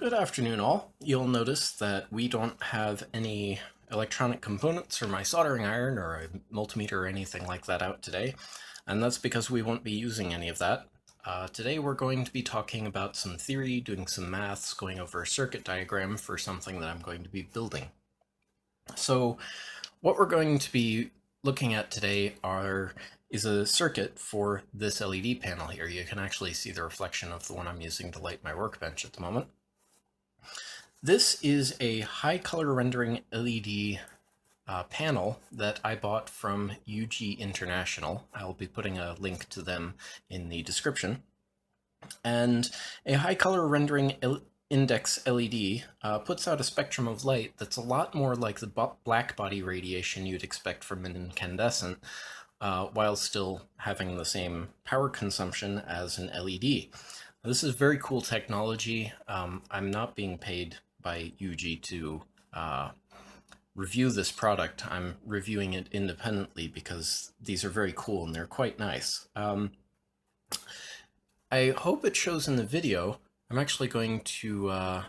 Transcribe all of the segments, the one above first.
Good afternoon, all. You'll notice that we don't have any electronic components or my soldering iron or a multimeter or anything like that out today, and that's because we won't be using any of that. Today we're going to be talking about some theory, doing some maths, going over a circuit diagram for something that I'm going to be building. So what we're going to be looking at today is a circuit for this LED panel here. You can actually see the reflection of the one I'm using to light my workbench at the moment. This is a high color rendering LED panel that I bought from UG International. I'll be putting a link to them in the description. And a high color rendering index LED puts out a spectrum of light that's a lot more like the black body radiation you'd expect from an incandescent, while still having the same power consumption as an LED. This is very cool technology. I'm not being paid by UG to review this product. I'm reviewing it independently because these are very cool and they're quite nice. I hope it shows in the video. I'm actually going to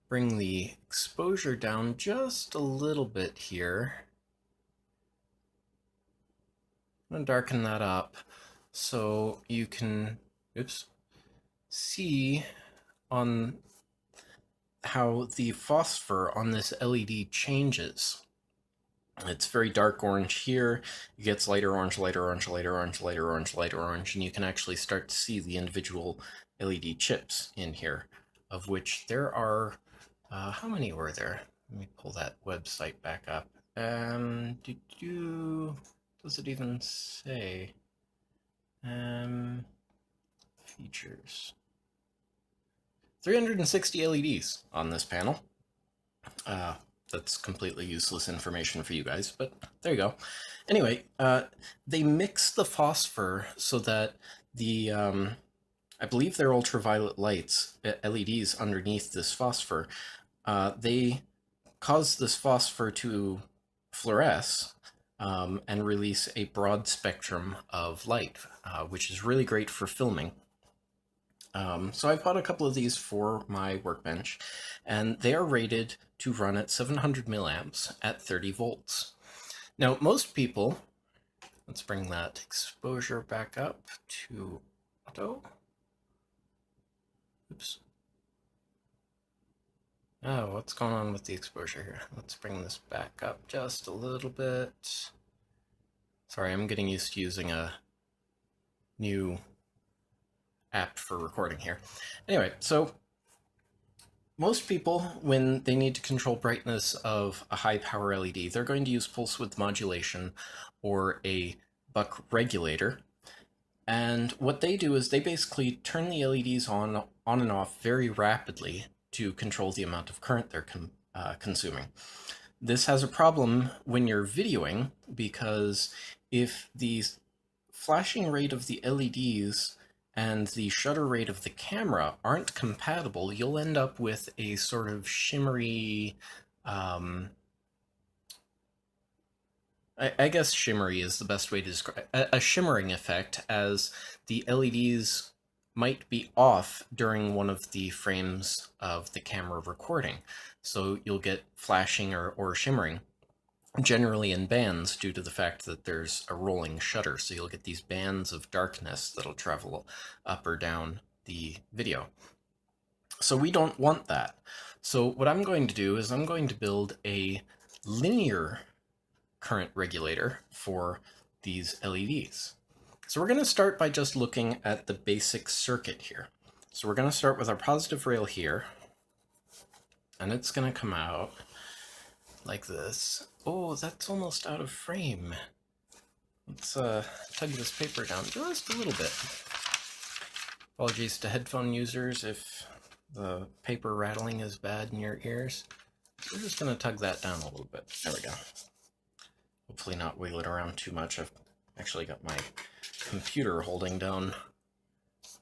bring the exposure down just a little bit here. I'm going to darken that up so you can see on how the phosphor on this LED changes. It's very dark orange here. It gets lighter orange, lighter orange, lighter orange, lighter orange, lighter orange, and you can actually start to see the individual LED chips in here, of which there are, how many were there? Let me pull that website back up. Does it even say? Features. 360 LEDs on this panel. That's completely useless information for you guys, but there you go. Anyway, they mix the phosphor so that the, I believe they're ultraviolet lights, LEDs underneath this phosphor, they cause this phosphor to fluoresce and release a broad spectrum of light, which is really great for filming. So I bought a couple of these for my workbench, and they are rated to run at 700 milliamps at 30 volts. Now, most people, let's bring that exposure back up to auto. Oops. Oh, what's going on with the exposure here? Let's bring this back up just a little bit. Sorry, I'm getting used to using a new app for recording here. Anyway, so most people, when they need to control brightness of a high power LED, they're going to use pulse width modulation or a buck regulator. And what they do is they basically turn the LEDs on and off very rapidly to control the amount of current they're consuming. This has a problem when you're videoing, because if the flashing rate of the LEDs and the shutter rate of the camera aren't compatible, you'll end up with a sort of shimmery, I guess shimmery is the best way to describe a shimmering effect, as the LEDs might be off during one of the frames of the camera recording. So you'll get flashing or shimmering, generally in bands, due to the fact that there's a rolling shutter. So you'll get these bands of darkness that'll travel up or down the video. So we don't want that. So what I'm going to do is I'm going to build a linear current regulator for these LEDs. So we're going to start by just looking at the basic circuit here. So we're going to start with our positive rail here, and it's going to come out like this. Oh, that's almost out of frame. Let's tug this paper down just a little bit. Apologies to headphone users if the paper rattling is bad in your ears. We're just going to tug that down a little bit. There we go. Hopefully not wiggle it around too much. I've actually got my computer holding down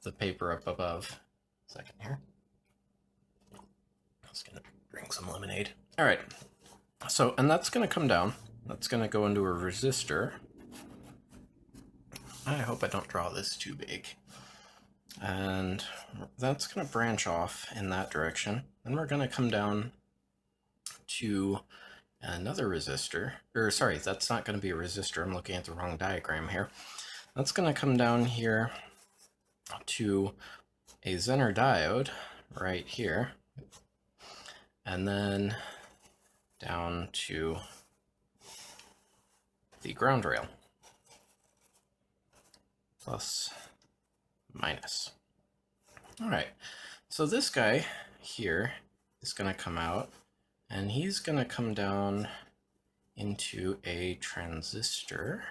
the paper up above. Second here. I was going to drink some lemonade. All right. So, and that's going to come down. That's going to go into a resistor. I hope I don't draw this too big. And that's going to branch off in that direction. Then we're going to come down to another resistor, or sorry, that's not going to be a resistor. I'm looking at the wrong diagram here. That's going to come down here to a Zener diode right here, and then down to the ground rail, plus, minus. All right, so this guy here is going to come out, and he's going to come down into a transistor,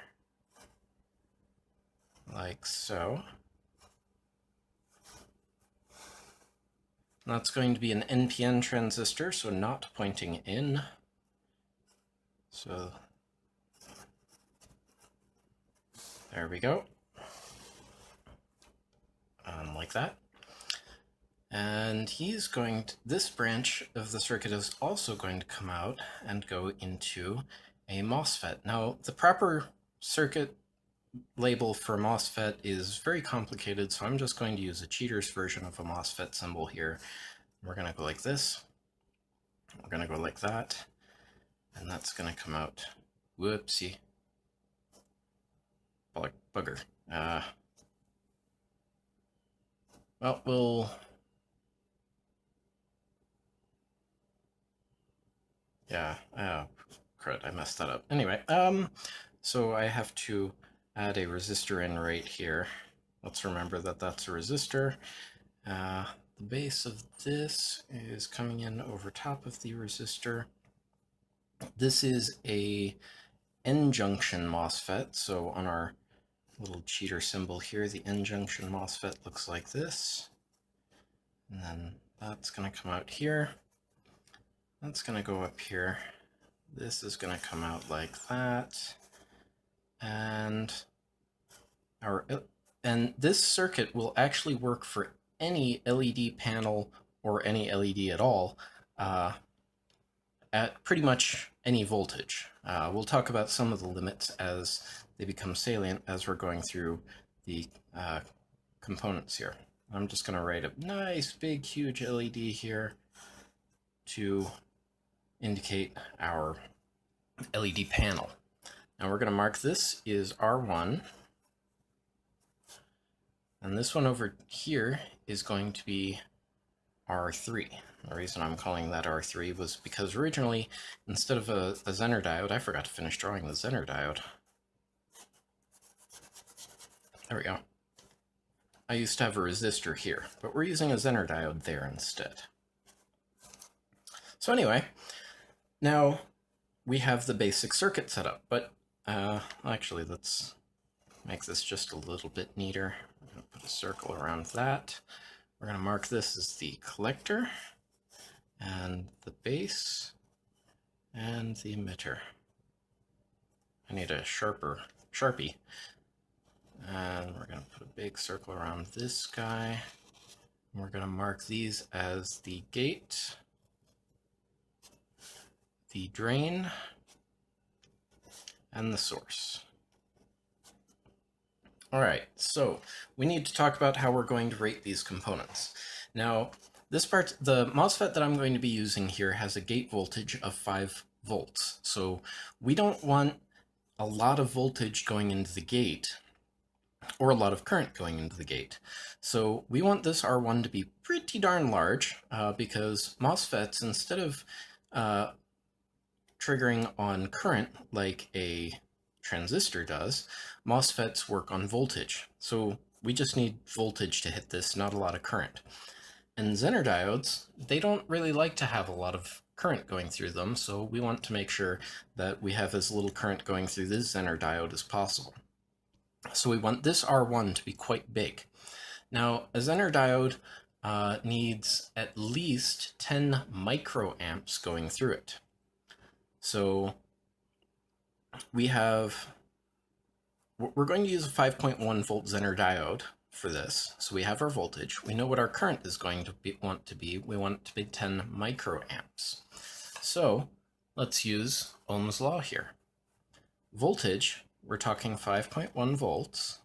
like so. That's going to be an NPN transistor, so not pointing in. So there we go. Like that. And he's going to, this branch of the circuit is also going to come out and go into a MOSFET. Now, the proper circuit label for MOSFET is very complicated, so I'm just going to use a cheater's version of a MOSFET symbol here. We're going to go like this. We're going to go like that. And that's going to come out. Whoopsie. Bugger. Well, yeah, crud, I messed that up. Anyway, so I have to add a resistor in right here. Let's remember that that's a resistor. The base of this is coming in over top of the resistor. This is a N-junction MOSFET, so on our little cheater symbol here, the N-junction MOSFET looks like this. And then that's going to come out here. That's going to go up here. This is going to come out like that. And this circuit will actually work for any LED panel or any LED at all at pretty much any voltage. We'll talk about some of the limits as they become salient as we're going through the components here. I'm just going to write a nice big huge LED here to indicate our LED panel. Now we're going to mark this is R1, and this one over here is going to be R3. The reason I'm calling that R3 was because originally, instead of a Zener diode, I forgot to finish drawing the Zener diode. There we go. I used to have a resistor here, but we're using a Zener diode there instead. So anyway, now we have the basic circuit set up, but actually let's make this just a little bit neater. I'm going to put a circle around that. We're going to mark this as the collector, and the base, and the emitter. I need a Sharpie. And we're going to put a big circle around this guy. And we're going to mark these as the gate, the drain, and the source. All right, so we need to talk about how we're going to rate these components. Now, this part, the MOSFET that I'm going to be using here has a gate voltage of 5 volts. So we don't want a lot of voltage going into the gate or a lot of current going into the gate. So we want this R1 to be pretty darn large because MOSFETs, instead of triggering on current like a transistor does, MOSFETs work on voltage. So we just need voltage to hit this, not a lot of current. And Zener diodes, they don't really like to have a lot of current going through them, so we want to make sure that we have as little current going through this Zener diode as possible. So we want this R1 to be quite big. Now, a Zener diode needs at least 10 microamps going through it. So we're going to use a 5.1 volt Zener diode for this. So we have our voltage. We know what our current is going to want to be. We want it to be 10 microamps. So let's use Ohm's law here. Voltage, we're talking 5.1 volts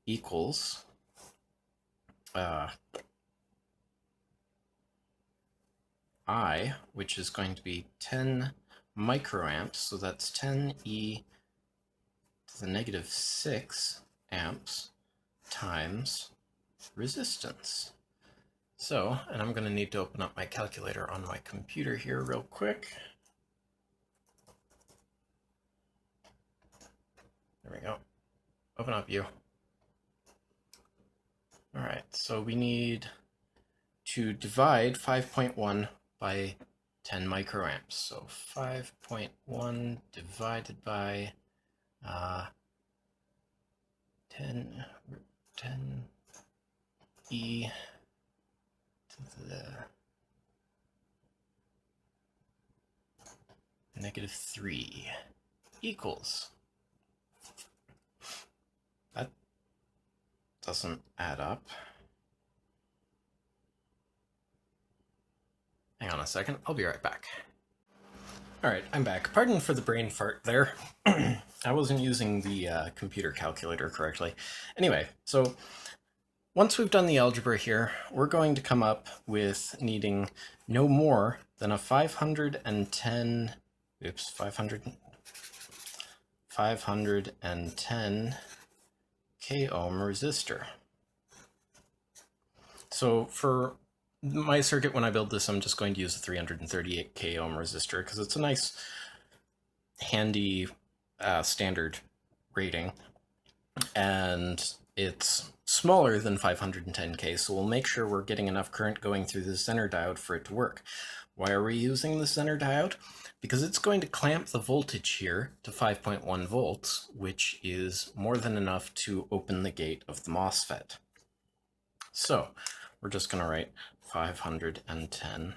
equals I, which is going to be 10 microamps, so that's 10e to the negative 6 amps times resistance. So, and I'm going to need to open up my calculator on my computer here real quick. There we go. Open up you. All right, so we need to divide 5.1 by 10 microamps. So 5.1 divided by 10 e to the negative 3 equals. That doesn't add up. Hang on a second, I'll be right back. All right, I'm back. Pardon for the brain fart there. I wasn't using the computer calculator correctly. Anyway, so once we've done the algebra here, we're going to come up with needing no more than a 510 k ohm resistor. So for my circuit, when I build this, I'm just going to use a 338 k ohm resistor because it's a nice, handy standard rating, and it's smaller than 510k, so we'll make sure we're getting enough current going through the Zener diode for it to work. Why are we using the Zener diode? Because it's going to clamp the voltage here to 5.1 volts, which is more than enough to open the gate of the MOSFET. So we're just going to write 510k.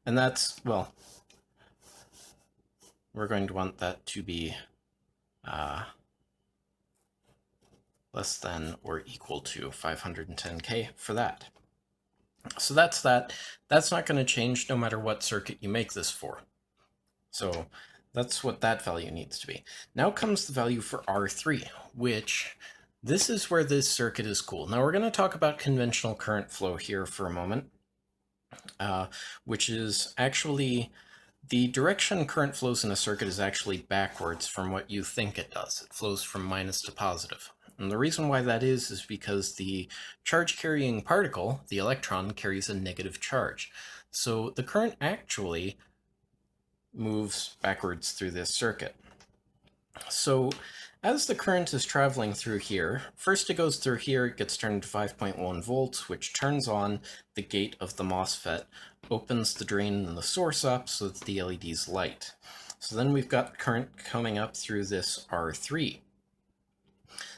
And that's, well, we're going to want that to be less than or equal to 510k for that. So that's that. That's not going to change no matter what circuit you make this for. So that's what that value needs to be. Now comes the value for R3, which this is where this circuit is cool. Now we're going to talk about conventional current flow here for a moment, which is actually the direction current flows in a circuit is actually backwards from what you think it does. It flows from minus to positive. And the reason why that is because the charge-carrying particle, the electron, carries a negative charge. So the current actually moves backwards through this circuit. So as the current is traveling through here, first it goes through here, it gets turned to 5.1 volts, which turns on the gate of the MOSFET, opens the drain and the source up so that the LEDs light. So then we've got current coming up through this R3.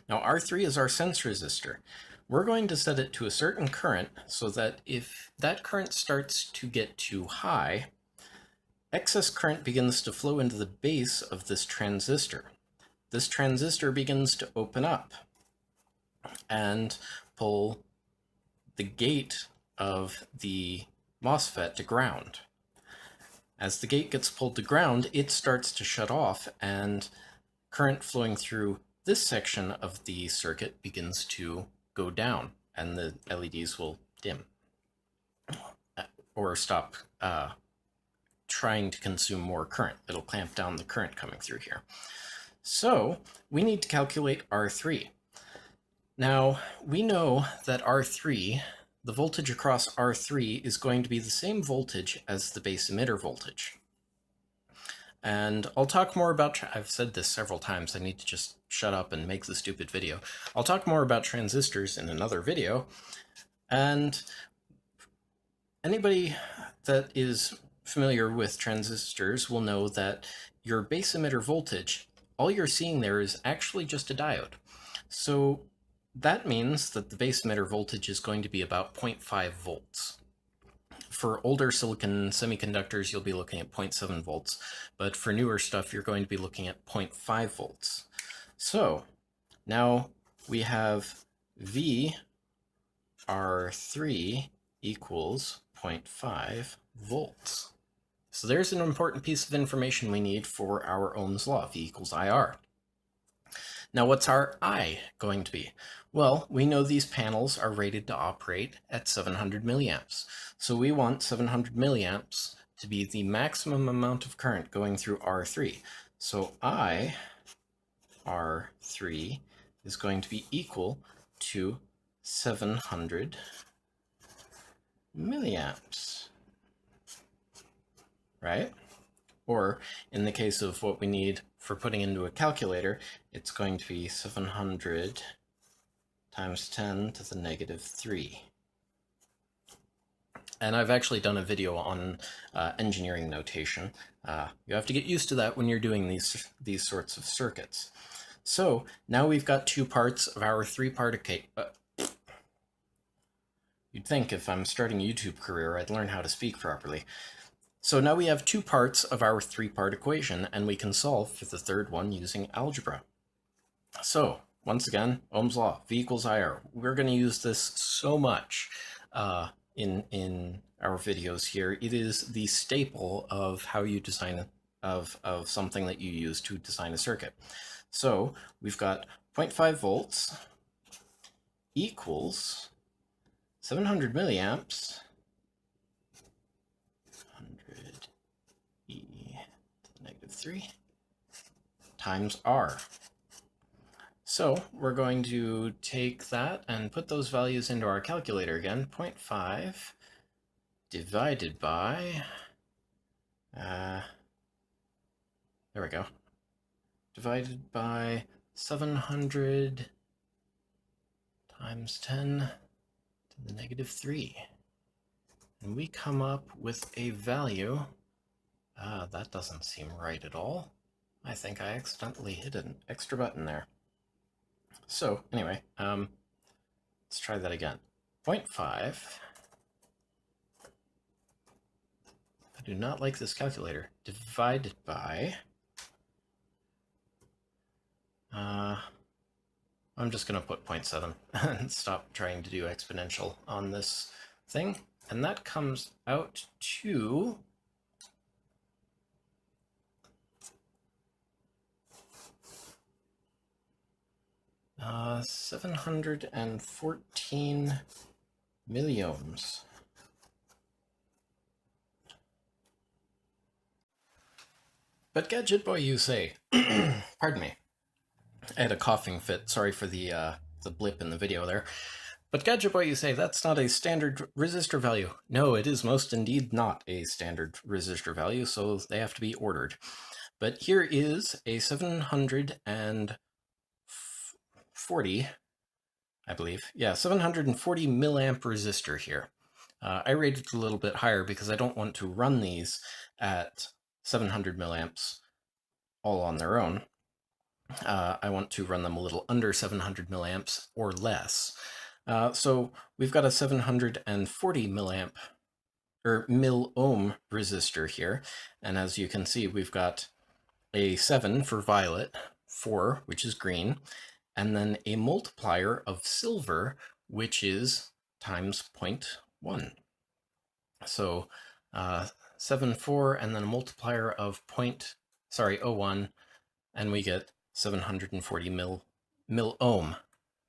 Now R3 is our sense resistor. We're going to set it to a certain current so that if that current starts to get too high, excess current begins to flow into the base of this transistor. This transistor begins to open up and pull the gate of the MOSFET to ground. As the gate gets pulled to ground, it starts to shut off, and current flowing through this section of the circuit begins to go down, and the LEDs will dim or stop trying to consume more current. It'll clamp down the current coming through here. So we need to calculate R3. Now we know that R3, the voltage across R3 is going to be the same voltage as the base emitter voltage. And I'll talk more about, I've said this several times, I need to just shut up and make the stupid video. I'll talk more about transistors in another video. And anybody that is familiar with transistors will know that your base emitter voltage, all you're seeing there is actually just a diode. So that means that the base emitter voltage is going to be about 0.5 volts. For older silicon semiconductors, you'll be looking at 0.7 volts, but for newer stuff, you're going to be looking at 0.5 volts. So now we have VR3 equals 0.5 volts. So there's an important piece of information we need for our Ohm's law, V equals IR. Now what's our I going to be? Well, we know these panels are rated to operate at 700 milliamps. So we want 700 milliamps to be the maximum amount of current going through R3. So I, R3, is going to be equal to 700 milliamps, right? Or in the case of what we need for putting into a calculator, it's going to be 700 times 10 to the negative 3. And I've actually done a video on engineering notation. You have to get used to that when you're doing these sorts of circuits. So now we've got two parts of our three-part equation. You'd think if I'm starting a YouTube career, I'd learn how to speak properly. So now we have two parts of our three-part equation, and we can solve for the third one using algebra. So once again, Ohm's law, V equals IR. We're going to use this so much in our videos here. It is the staple of how you design of something that you use to design a circuit. So we've got 0.5 volts equals 700 milliamps, 100 e to the negative 3 times R. So we're going to take that and put those values into our calculator again. 0.5 divided by, there we go, divided by 700 times 10 to the negative 3. And we come up with a value, that doesn't seem right at all. I think I accidentally hit an extra button there. So anyway, let's try that again. 0.5. I do not like this calculator. Divided by, I'm just going to put 0.7 and stop trying to do exponential on this thing. And that comes out to 714 milliohms. But Gadget Boy, you say, pardon me, I had a coughing fit, sorry for the blip in the video there. But Gadget Boy, you say, that's not a standard resistor value. No, it is most indeed not a standard resistor value, so they have to be ordered. But here is a 740, I believe. Yeah, 740 milliamp resistor here. I rated it a little bit higher because I don't want to run these at 700 milliamps all on their own. I want to run them a little under 700 milliamps or less. So we've got a 740 milliamp or mil-ohm resistor here. And as you can see, we've got a 7 for violet, 4, which is green, and then a multiplier of silver, which is times 0.1. So 7, 4, and then a multiplier of 0.01, and we get 740 mil-ohm.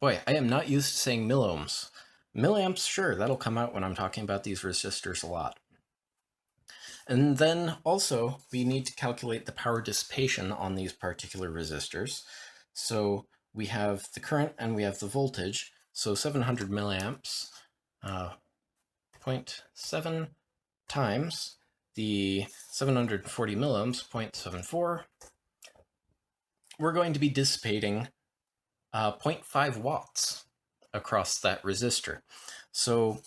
Boy, I am not used to saying milliohms. Milliamps, sure, that'll come out when I'm talking about these resistors a lot. And then also, we need to calculate the power dissipation on these particular resistors. So we have the current and we have the voltage. So 700 milliamps, 0.7 times the 740 milliohms, 0.74. We're going to be dissipating 0.5 watts across that resistor. So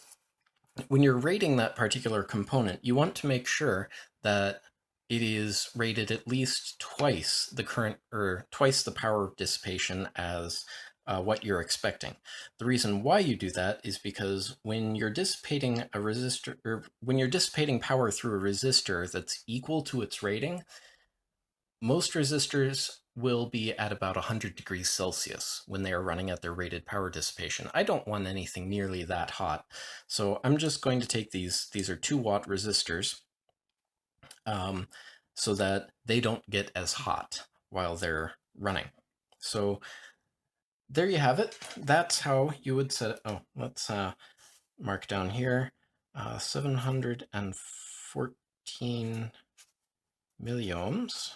when you're rating that particular component, you want to make sure that it is rated at least twice the current or twice the power dissipation as what you're expecting. The reason why you do that is because when you're dissipating a resistor, or when you're dissipating power through a resistor that's equal to its rating, most resistors will be at about 100 degrees Celsius when they are running at their rated power dissipation. I don't want anything nearly that hot, so I'm just going to take these are 2-watt resistors, so that they don't get as hot while they're running. So there you have it. That's how you would set it. Oh, let's mark down here 714 milliohms.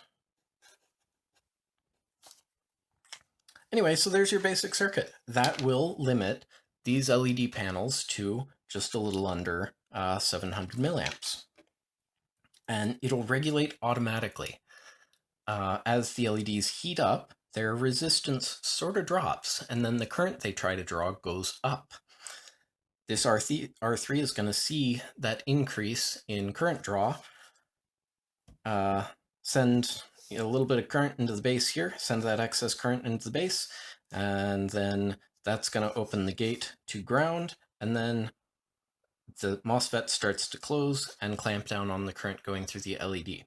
Anyway, so there's your basic circuit. That will limit these LED panels to just a little under 700 milliamps. And it'll regulate automatically. As the LEDs heat up, their resistance sort of drops, and then the current they try to draw goes up. This R3 is going to see that increase in current draw, send a little bit of current into the base here, send that excess current into the base, and then that's going to open the gate to ground, and then the MOSFET starts to close and clamp down on the current going through the LED.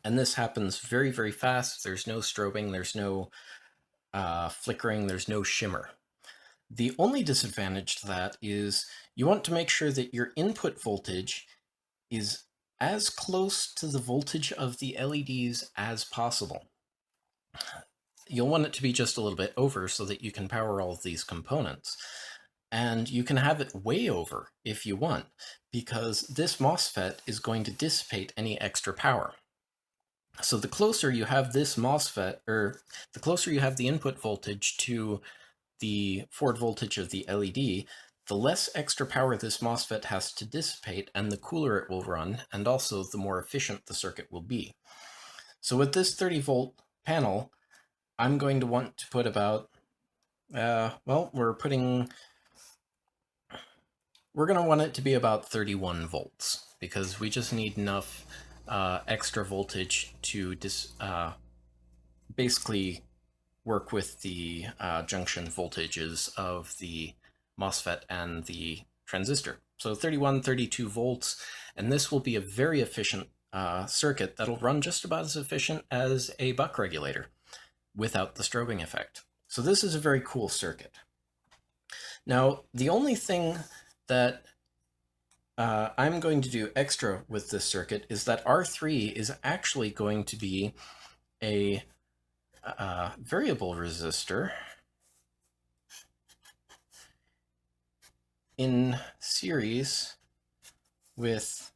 And this happens very, very fast. There's no strobing, there's no flickering, there's no shimmer. The only disadvantage to that is you want to make sure that your input voltage is as close to the voltage of the LEDs as possible. You'll want it to be just a little bit over so that you can power all of these components. And you can have it way over if you want, because this MOSFET is going to dissipate any extra power. So the closer you have this MOSFET, or the closer you have the input voltage to the forward voltage of the LED, the less extra power this MOSFET has to dissipate, and the cooler it will run, and also the more efficient the circuit will be. So with this 30-volt panel, I'm going to want to put about, well, we're going to want it to be about 31 volts, because we just need enough extra voltage to basically work with the junction voltages of the MOSFET and the transistor. So 31, 32 volts, and this will be a very efficient circuit that'll run just about as efficient as a buck regulator without the strobing effect. So this is a very cool circuit. Now, the only thing that I'm going to do extra with this circuit is that R3 is actually going to be a variable resistor in series with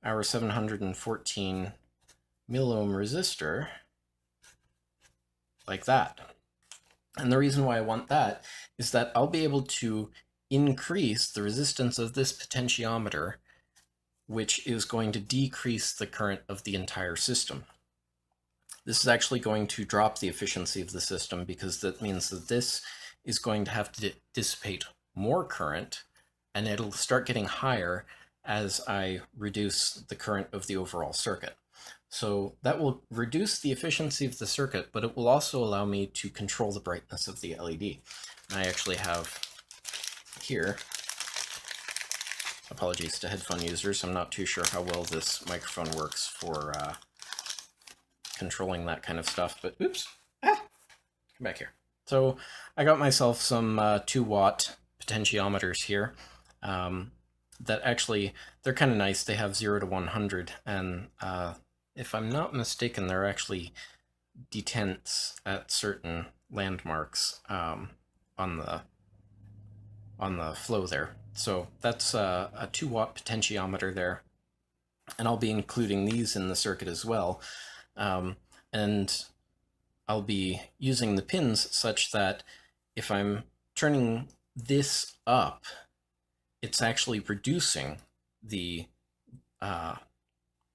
our 714 milliohm resistor, like that. And the reason why I want that is that I'll be able to increase the resistance of this potentiometer, which is going to decrease the current of the entire system. This is actually going to drop the efficiency of the system, because that means that this is going to have to dissipate more current, and it'll start getting higher as I reduce the current of the overall circuit. So that will reduce the efficiency of the circuit, but it will also allow me to control the brightness of the LED. And I actually have here, apologies to headphone users, I'm not too sure how well this microphone works for controlling that kind of stuff, but oops, come back here. So I got myself some 2-watt potentiometers here that actually, they're kind of nice. They have 0 to 100, and if I'm not mistaken, they're actually detents at certain landmarks on the flow there. So that's a 2-watt potentiometer there, and I'll be including these in the circuit as well. And I'll be using the pins such that if I'm turning this up, it's actually reducing the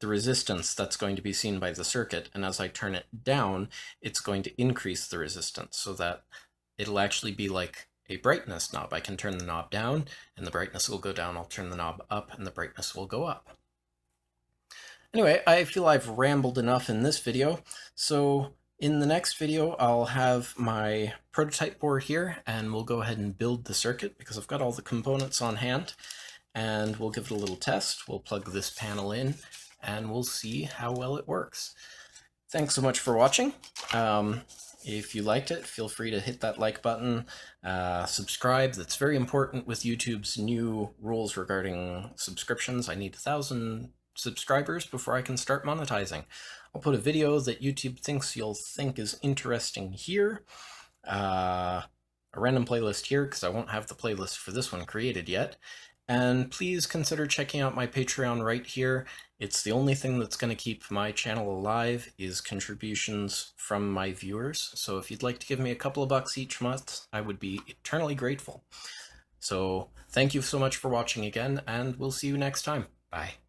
resistance that's going to be seen by the circuit, and as I turn it down, it's going to increase the resistance, so that it'll actually be like a brightness knob. I can turn the knob down and the brightness will go down. I'll turn the knob up and the brightness will go up. Anyway, I feel I've rambled enough in this video, so in the next video I'll have my prototype board here, and we'll go ahead and build the circuit because I've got all the components on hand, and we'll give it a little test. We'll plug this panel in and we'll see how well it works. Thanks so much for watching. If you liked it, feel free to hit that like button, subscribe. That's very important with YouTube's new rules regarding subscriptions. I need 1,000 subscribers before I can start monetizing. I'll put a video that YouTube thinks you'll think is interesting here, a random playlist here because I won't have the playlist for this one created yet. And please consider checking out my Patreon right here. It's the only thing that's going to keep my channel alive is contributions from my viewers. So if you'd like to give me a couple of bucks each month, I would be eternally grateful. So thank you so much for watching again, and we'll see you next time. Bye.